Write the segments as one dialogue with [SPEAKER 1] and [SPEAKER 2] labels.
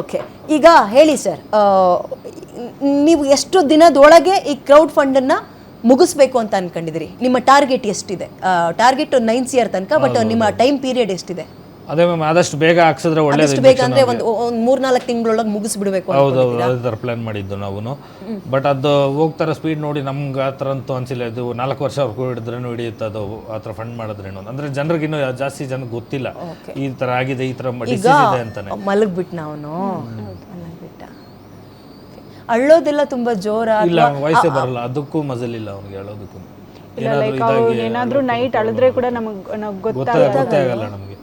[SPEAKER 1] Okay, ಈಗ ಹೇಳಿ sir, ನೀವು ಎಷ್ಟು ದಿನದೊಳಗೆ ಈ ಕ್ರೌಡ್ ಫಂಡನ್ನು ಮುಗಿಸ್ಬೇಕು ಅಂತ ಅನ್ಕೊಂಡಿದ್ದೀರಿ? ನಿಮ್ಮ ಟಾರ್ಗೆಟ್ ಎಷ್ಟಿದೆ? ಟಾರ್ಗೆಟ್ 9th ಇಯರ್ ತನಕ, ಬಟ್ ನಿಮ್ಮ ಟೈಮ್ ಪೀರಿಯಡ್ ಎಷ್ಟಿದೆ?
[SPEAKER 2] ಅದೇ ಮ್ಯಾಮ್, ಆದಷ್ಟು ಬೇಗ ಹಾಕ್ಸಿದ್ರೆ ಒಳ್ಳೇದು.
[SPEAKER 1] ಆದಷ್ಟು ಬೇಗ ಅಂದರೆ ಒಂದು 3-4 ತಿಂಗಳೊಳಗೆ ಮುಗಿಸ್ಬಿಡ್ಬೇಕು
[SPEAKER 2] ಹೌದು, ಅದೇ ಥರ ಪ್ಲ್ಯಾನ್ ಮಾಡಿದ್ದು ನಾವು. ಬಟ್ ಅದು ಹೋಗ್ತಾರ ಸ್ಪೀಡ್ ನೋಡಿ ನಮ್ಗೆ ಆ ಥರ ಅಂತೂ ಅನಿಸಿಲ್ಲ. ಇದು 4 ವರ್ಷ ಹಿಡಿದ್ರೇನು ಹಿಡಿಯುತ್ತೆ ಅದು, ಆ ಥರ ಫಂಡ್ ಮಾಡಿದ್ರೇನು ಅಂದರೆ ಜನರಿಗೆ ಇನ್ನೂ ಜಾಸ್ತಿ ಜನಕ್ಕೆ ಗೊತ್ತಿಲ್ಲ ಈ ಥರ ಆಗಿದೆ, ಈ ಥರ ಡಿಸೀಸ್ ಇದೆ ಅಂತಾನೆ.
[SPEAKER 1] ಮಲಗ್ಬಿಟ್ಟು ಅವನು ಮಲಗ್ಬಿಟ್ಟ, ಅಳ್ಳೋದೆಲ್ಲ ತುಂಬಾ ಜೋರ
[SPEAKER 2] ಇಲ್ಲ, ವಯಸ್ಸೇ ಬರಲ್ಲ, ಅದಕ್ಕೂ ಮಜಲ್ ಇಲ್ಲ ಅವ್ನಿಗೆ ಹೇಳೋದಕ್ಕೂ.
[SPEAKER 3] ಏನಾದ್ರೂ ನೈಟ್ ಅಳಿದ್ರೆ ಕೂಡ ನಮಗೆ
[SPEAKER 2] ಗೊತ್ತಾಗಲ್ಲ ನಮಗೆ.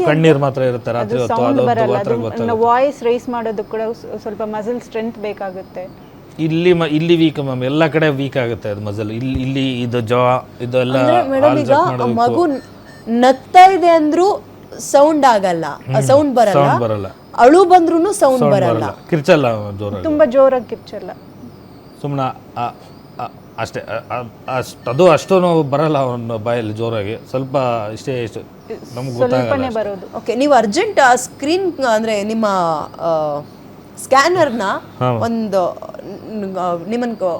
[SPEAKER 2] ಕಣ್ಣೀರ್ ಮಾತ್ರ ಇರುತ್ತೆ ರಾತ್ರಿ ಹೊತ್ತು.
[SPEAKER 3] ವಾಯ್ಸ್ ರೈಸ್ ಮಾಡೋದಕ್ಕೆ ಕೂಡ ಸ್ವಲ್ಪ ಮಸಲ್ ಸ್ಟ್ರೆಂತ್ ಬೇಕಾಗುತ್ತೆ.
[SPEAKER 2] ಇಲ್ಲಿ ವೀಕ್ ಮ್ಯಾಮ್, ಎಲ್ಲ ಕಡೆ ವೀಕ್ ಆಗುತ್ತೆ ಅದು ಮಸಲ್. ಇಲ್ಲಿ ಇದು ಜಾ ಇದೆಲ್ಲ.
[SPEAKER 1] ಮೇಡಮ್, ಈಗ ಮಗು ನಗ್ತಾ ಇದೆ ಅಂದ್ರೂ ಸೌಂಡ್ ಆಗಲ್ಲ, ಸೌಂಡ್ ಬರಲ್ಲ. ಅಳು ಬಂದ್ರೂ ಸೌಂಡ್ ಬರಲ್ಲ,
[SPEAKER 2] ಕಿರ್ಚಲ್ಲ ಜೋರಾಗಿ,
[SPEAKER 3] ತುಂಬಾ ಜೋರಾಗಿ ಕಿರ್ಚಲ್ಲ,
[SPEAKER 2] ಸುಮ್ಮನೆ ಅಷ್ಟೇ. ಅದು ಅಷ್ಟು ಬರಲ್ಲ ಅವನ ಬಾಯಲ್ಲಿ ಜೋರಾಗಿ, ಸ್ವಲ್ಪ ಇಷ್ಟೇ ನಮ್ಗೆ ಗೊತ್ತಾಗಲ್ಲ.
[SPEAKER 1] ಓಕೆ, ನೀವು ಅರ್ಜೆಂಟ್ ಆ ಸ್ಕ್ರೀನ್ ಅಂದರೆ ನಿಮ್ಮ ಸ್ಕ್ಯಾನರ್ನ ಒಂದು ನಿಮ್ಮನ್ನು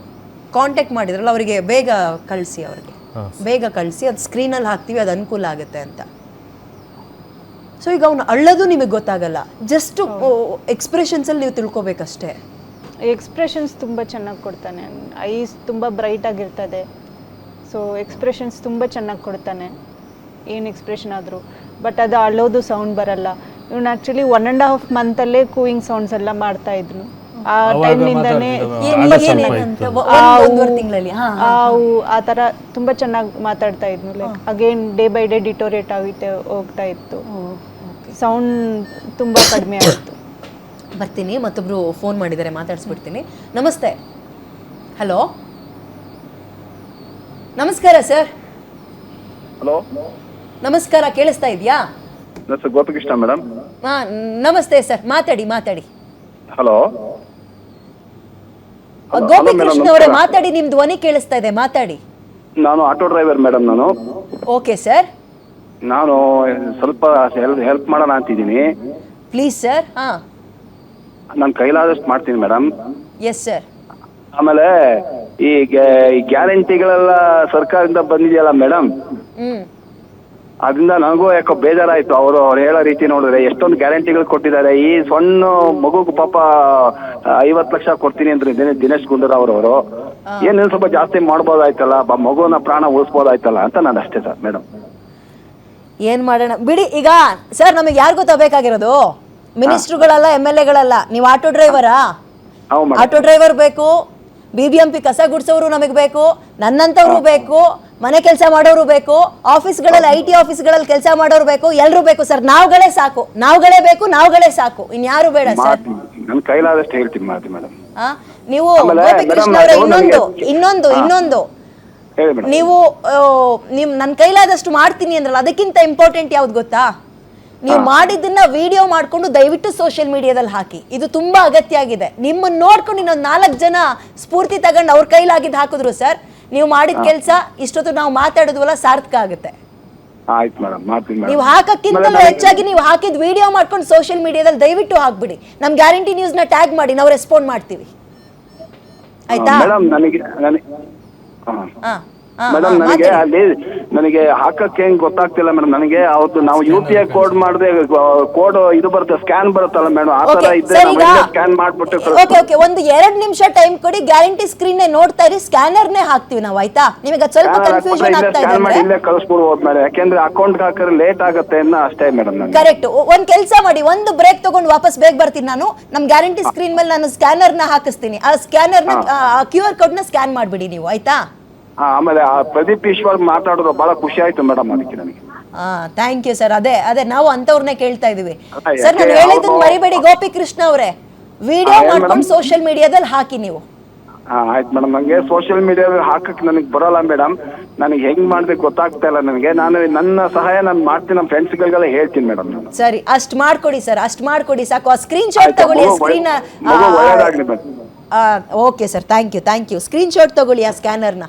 [SPEAKER 1] ಕಾಂಟ್ಯಾಕ್ಟ್ ಮಾಡಿದ್ರಲ್ಲ, ಅವರಿಗೆ ಬೇಗ ಕಳಿಸಿ, ಬೇಗ ಕಳಿಸಿ, ಅದು ಸ್ಕ್ರೀನಲ್ಲಿ ಹಾಕ್ತೀವಿ, ಅದು ಅನುಕೂಲ ಆಗುತ್ತೆ ಅಂತ. ಸೊ ಈಗ ಅವನು ಅಳ್ಳೋದು ನಿಮಗೆ ಗೊತ್ತಾಗಲ್ಲ, ಜಸ್ಟ್ ಎಕ್ಸ್ಪ್ರೆಷನ್ಸಲ್ಲಿ ನೀವು ತಿಳ್ಕೊಬೇಕಷ್ಟೇ.
[SPEAKER 3] ಎಕ್ಸ್ಪ್ರೆಷನ್ಸ್ ತುಂಬ ಚೆನ್ನಾಗಿ ಕೊಡ್ತಾನೆ, ಐಸ್ ತುಂಬ ಬ್ರೈಟ್ ಆಗಿರ್ತದೆ. ಸೊ ಎಕ್ಸ್ಪ್ರೆಷನ್ಸ್ ತುಂಬ ಚೆನ್ನಾಗಿ ಕೊಡ್ತಾನೆ, ಏನು ಎಕ್ಸ್ಪ್ರೆಷನ್ ಆದರೂ. ಬಟ್ ಅದು ಅಳ್ಳೋದು ಸೌಂಡ್ ಬರಲ್ಲ. ಇವನು ಆ್ಯಕ್ಚುಲಿ 1.5 ಮಂತಲ್ಲೇ ಕೂಯಿಂಗ್ ಸೌಂಡ್ಸ್ ಎಲ್ಲ ಮಾಡ್ತಾ ಇದ್ನು. ಆ ಟೈಮ್ನಿಂದನೇ ಆ ಥರ ತುಂಬ ಚೆನ್ನಾಗಿ ಮಾತಾಡ್ತಾ ಇದ್ನು. Like again day by day deteriorate ಆಗುತ್ತೆ, ಹೋಗ್ತಾ ಇತ್ತು. ಸೌಂಡ್ ತುಂಬ ಕಡಿಮೆ ಆಯಿತು.
[SPEAKER 1] ಬರ್ತೀನಿ, ಮತ್ತೊಬ್ರು ಫೋನ್ ಮಾಡಿದ್ದಾರೆ, ಮಾತಾಡಿಸ್ಬಿಡ್ತೀನಿ. ನಮಸ್ತೆ. ಹಲೋ, ನಮಸ್ಕಾರ ಸರ್.
[SPEAKER 4] ಹಲೋ,
[SPEAKER 1] ನಮಸ್ಕಾರ, ಕೇಳಿಸ್ತಾ ಇದೆಯಾ?
[SPEAKER 4] ಗೋಪಿಕೃಷ್ಣ ಮೇಡಮ್.
[SPEAKER 1] ನಮಸ್ತೆ ಸರ್, ಮಾತಾಡಿ.
[SPEAKER 4] ಹಲೋ,
[SPEAKER 1] ಗೋಪಿಕೃಷ್ಣ ಅವರೇ ಮಾತಾಡಿ, ನಿಮ್ ಧ್ವನಿ ಕೇಳಿಸ್ತಾ ಇದೆ, ಮಾತಾಡಿ.
[SPEAKER 4] ನಾನು ಆಟೋ ಡ್ರೈವರ್ ಮೇಡಮ್. ನಾನು
[SPEAKER 1] ಓಕೆ ಸರ್,
[SPEAKER 4] ನಾನು ಸ್ವಲ್ಪ ಹೆಲ್ಪ್ ಮಾಡೋಣ ಅಂತಿದ್ದೀನಿ.
[SPEAKER 1] Please sir.
[SPEAKER 4] ನನ್ನ ಕೈಲಾದಷ್ಟು ಮಾಡ್ತೀನಿ ಮೇಡಮ್.
[SPEAKER 1] Yes sir.
[SPEAKER 4] ಆಮೇಲೆ ಈ ಗ್ಯಾರಂಟಿಗಳೆಲ್ಲ ಸರ್ಕಾರದಿಂದ ಬಂದಿದೆಯಲ್ಲ ಮೇಡಮ್, ಅದರಿಂದ ನನಗೂ ಯಾಕೋ ಬೇಜಾರಾಯ್ತು. ಅವ್ರು ಹೇಳೋ ರೀತಿ ನೋಡಿದ್ರೆ ಎಷ್ಟೊಂದು ಗ್ಯಾರಂಟಿಗಳು ಕೊಟ್ಟಿದ್ದಾರೆ. ಈ ಸಣ್ಣ ಮಗುಗೂ ಪಾಪ 50 ಲಕ್ಷ ಕೊಡ್ತೀನಿ ಅಂದ್ರೆ ದಿನೇಶ್ ಗುಂಡೂರಾವ್ ಅವರು ಏನೇನು ಸ್ವಲ್ಪ ಜಾಸ್ತಿ ಮಾಡ್ಬೋದಾಯ್ತಲ್ಲ, ಮಗುನ ಪ್ರಾಣ ಉಳಿಸ್ಬೋದಾಯ್ತಲ್ಲ ಅಂತ ನಾನು ಅಷ್ಟೇ ಸರ್ ಮೇಡಮ್.
[SPEAKER 1] ಏನ್ ಮಾಡೋಣ ಬಿಡಿ. ಈಗ ಸರ್, ನಮಗೆ ಯಾರು ಗೊತ್ತಾಗಬೇಕಾಗಿರೋದು? ಮಿನಿಸ್ಟ್ರುಗಳಲ್ಲ, MLA ಗಳಲ್ಲ, ನೀವು ಆಟೋ ಡ್ರೈವರಾ? ಆಟೋ ಡ್ರೈವರ್ ಬೇಕು, BBMP ಕಸ ಗುಡ್ಸೋರು ನಮಗೆ ಬೇಕು, ನನ್ನಂತವ್ರು ಬೇಕು, ಮನೆ ಕೆಲಸ ಮಾಡೋರು ಬೇಕು, ಆಫೀಸ್ಗಳಲ್ಲಿ IT ಆಫೀಸ್ಗಳಲ್ಲಿ ಕೆಲಸ ಮಾಡೋರು ಬೇಕು, ಎಲ್ಲರೂ ಬೇಕು ಸರ್. ನಾವುಗಳೇ ಸಾಕು, ನಾವುಗಳೇ ಬೇಕು, ನಾವುಗಳೇ ಸಾಕು, ಇನ್ಯಾರು ಬೇಡ ಸರ್.
[SPEAKER 4] ನನ್ನ ಕೈಲಾದಷ್ಟು ಹೇಳ್ತೀನಿ ಮೇಡಮ್.
[SPEAKER 1] ನೀವು ಗೋಪಿಕೃಷ್ಣ ಅವರೇ, ಇನ್ನೊಂದು ನೀವು ನನ್ನ ಕೈಲಾದಷ್ಟು ಮಾಡ್ತೀನಿ ಅಂದ್ರಲ್ಲ, ಅದಕ್ಕಿಂತ ಇಂಪಾರ್ಟೆಂಟ್ ಯಾವ್ದು ಗೊತ್ತಾ? ನೀವು ಮಾಡಿದ್ದನ್ನ ವಿಡಿಯೋ ಮಾಡ್ಕೊಂಡು ದಯವಿಟ್ಟು ಸೋಷಿಯಲ್ ಮೀಡಿಯಾದಲ್ಲಿ ಹಾಕಿ. ಇದು ತುಂಬಾ ಅಗತ್ಯ ಆಗಿದೆ. ನಿಮ್ಮನ್ನ ನೋಡ್ಕೊಂಡು ಇನ್ನೊಂದು 4 ಜನ ಸ್ಫೂರ್ತಿ ತಗೊಂಡು ಅವ್ರ ಕೈಲಾಗಿದ್ದು ಹಾಕಿದ್ರು ಸರ್, ನೀವು ಮಾಡಿದ ಕೆಲಸ ಇಷ್ಟೊತ್ತು ನಾವು ಮಾತಾಡೋದ್ವಲ್ಲ ಸಾರ್ಥಕ ಆಗುತ್ತೆ. ನೀವು ಹಾಕಕ್ಕಿಂತಲೂ ಹೆಚ್ಚಾಗಿ ನೀವು ಹಾಕಿದ್ ವಿಡಿಯೋ ಮಾಡ್ಕೊಂಡು ಸೋಷಿಯಲ್ ಮೀಡಿಯಾದಲ್ಲಿ ದಯವಿಟ್ಟು ಹಾಕ್ಬಿಡಿ. ನಮ್ ಗ್ಯಾರಂಟಿ ನ್ಯೂಸ್ ನ ಟ್ಯಾಗ್ ಮಾಡಿ, ನಾವು ರೆಸ್ಪಾಂಡ್ ಮಾಡ್ತೀವಿ, ಆಯ್ತಾ?
[SPEAKER 4] ಮೇಡಮ್, ನನಗೆ ಹಾಕಕ್ಕೆ ಹೆಂಗ್ ಗೊತ್ತಾಗ್ತಿಲ್ಲ ಮೇಡಮ್. ನನಗೆ ಅವತ್ತು ನಾವು UPI ಕೋಡ್ ಮಾಡಿದ್ರೆ ಕೋಡ್ ಇದು ಬರುತ್ತೆ, ಸ್ಕ್ಯಾನ್ ಬರುತ್ತಲ್ಲ ಮೇಡಮ್, ಆ ತರ ಇದ್ರೆ ಸ್ಕ್ಯಾನ್ ಮಾಡ್ಬಿಟ್ಟು
[SPEAKER 1] ಓಕೆ, ಒಂದು 2 ನಿಮಿಷ ಟೈಮ್ ಕೊಡಿ. ಗ್ಯಾರಂಟಿ ಸ್ಕ್ರೀನ್ ನೋಡ್ತಾ ಇರಿ, ಸ್ಕ್ಯಾನರ್ನೇ ಹಾಕ್ತಿವಿ ನಾವು, ಆಯ್ತಾ? ನಿಮಗೆ ಸ್ವಲ್ಪ ಕನ್ಫ್ಯೂಷನ್ ಆಗ್ತಾ ಇದೆ ಅಂದ್ರೆ
[SPEAKER 4] ಇಲ್ಲೇ ಕಳಿಸ್ಬಿಡ್ಬೋದು ಮೇಡಮ್, ಯಾಕೆಂದ್ರೆ ಅಕೌಂಟ್ ಹಾಕಿದ್ರೆ ಲೇಟ್ ಆಗುತ್ತೆ ಅನ್ನೋ ಅಷ್ಟೇ ಮೇಡಮ್.
[SPEAKER 1] ಕರೆಕ್ಟ್. ಒಂದ್ ಕೆಲಸ ಮಾಡಿ, ಒಂದು ಬ್ರೇಕ್ ತಗೊಂಡು ವಾಪಸ್ ಬೇಗ ಬರ್ತೀನಿ ನಾನು. ನಮ್ ಗ್ಯಾರಂಟಿ ಸ್ಕ್ರೀನ್ ಮೇಲೆ ನಾನು ಸ್ಕ್ಯಾನರ್ನ ಹಾಕಿಸ್ತೀನಿ. ಆ ಸ್ಕ್ಯಾನರ್ನ QR ಕೋಡ್ ನ ಸ್ಕ್ಯಾನ್ ಮಾಡ್ಬಿಡಿ ನೀವು, ಆಯ್ತಾ?
[SPEAKER 4] ಆಮೇಲೆ ಪ್ರದೀಪ್ ಈಶ್ವರ್ ಮಾತಾಡೋದು ಬಹಳ ಖುಷಿ ಆಯ್ತು ಮೇಡಮ್, ಅದಕ್ಕೆ ನನಗೆ.
[SPEAKER 1] Thank you sir. ಅದೇ ನಾವು ಅಂತವ್ರನ್ನೇ ಕೇಳ್ತಾ ಇದೀವಿ ಸರ್. ನಾನು ಹೇಳಿದ್ದನ್ನ ಮರಿಬೇಡಿ ಗೋಪಿಕೃಷ್ಣ ಅವರೇ, ವಿಡಿಯೋ ಮಾಡ್ಕೊಂಡು ಸೋಷಿಯಲ್ ಮೀಡಿಯಾದಲ್ಲಿ ಹಾಕಿ ನೀವು.
[SPEAKER 4] ಆಯ್ತು ಮೇಡಮ್. ನಂಗೆ ಸೋಷಿಯಲ್ ಮೀಡಿಯಾದಲ್ಲಿ ಹಾಕಕ್ ನನಗೆ ಬರೋಲ್ಲ ಮೇಡಮ್. ನನಗೆ ಹೆಂಗ್ ಮಾಡ್ಬೇಕು ಗೊತ್ತಾಗ್ತಾ ಇಲ್ಲ ನನಗೆ. ನಾನು ನನ್ನ ಸಹಾಯ ನಾನು ಮಾಡ್ತೀನಿ, ನಮ್ಮ ಫ್ರೆಂಡ್ಸ್ಗಳಿಗೆಲ್ಲ ಹೇಳ್ತೀನಿ ಮೇಡಮ್.
[SPEAKER 1] ಸರಿ, ಅಷ್ಟು ಮಾಡ್ಕೊಡಿ ಸರ್, ಅಷ್ಟು ಮಾಡ್ಕೊಡಿ ಸಾಕು. ಆ ಸ್ಕ್ರೀನ್ ಶಾಟ್ ತಗೊಳ್ಳಿ, screen. Okay sir, thank you. Screen shot ತಗೊಳ್ಳಿ ಆ ಸ್ಕ್ಯಾನರ್ನ.